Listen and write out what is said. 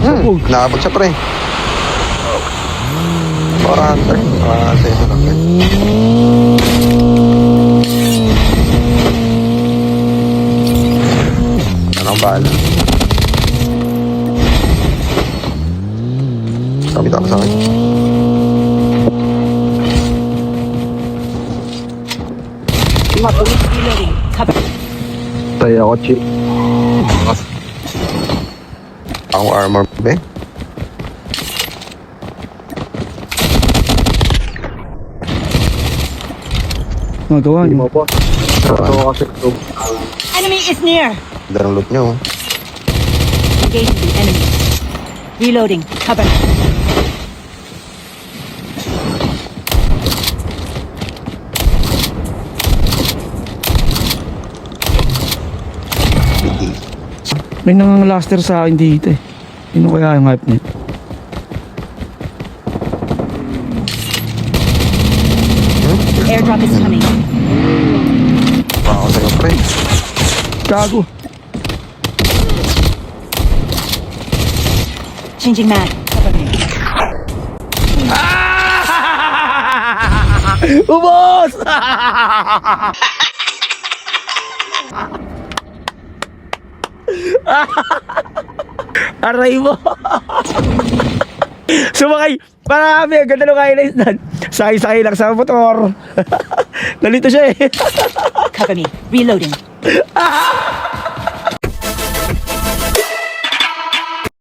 Nakabag siya pre. Para hunter. Sa'yo sa lakit. Anong bahala? Kamit ako sa akin. Reloading. Cover. Tayo ako, Chi. Ako armor be. Magawa Hindi niyo. mo po. Ito kasi ito. Enemy is near. Darang loot nyo. Engage the enemy. Reloading. Cover. Bigay. May nanganglaster sa akin dito eh. Sino kaya yung hype nito? Airdrop is coming. Ako sa'yo pre. Gago. Changing mag. Cover me. Ubos! Aray mo. Sumakay. Marami. Ang ganda nung highlights nan. Sakay-sakay lang sa motor. Nalito siya eh. Cover me. Reloading.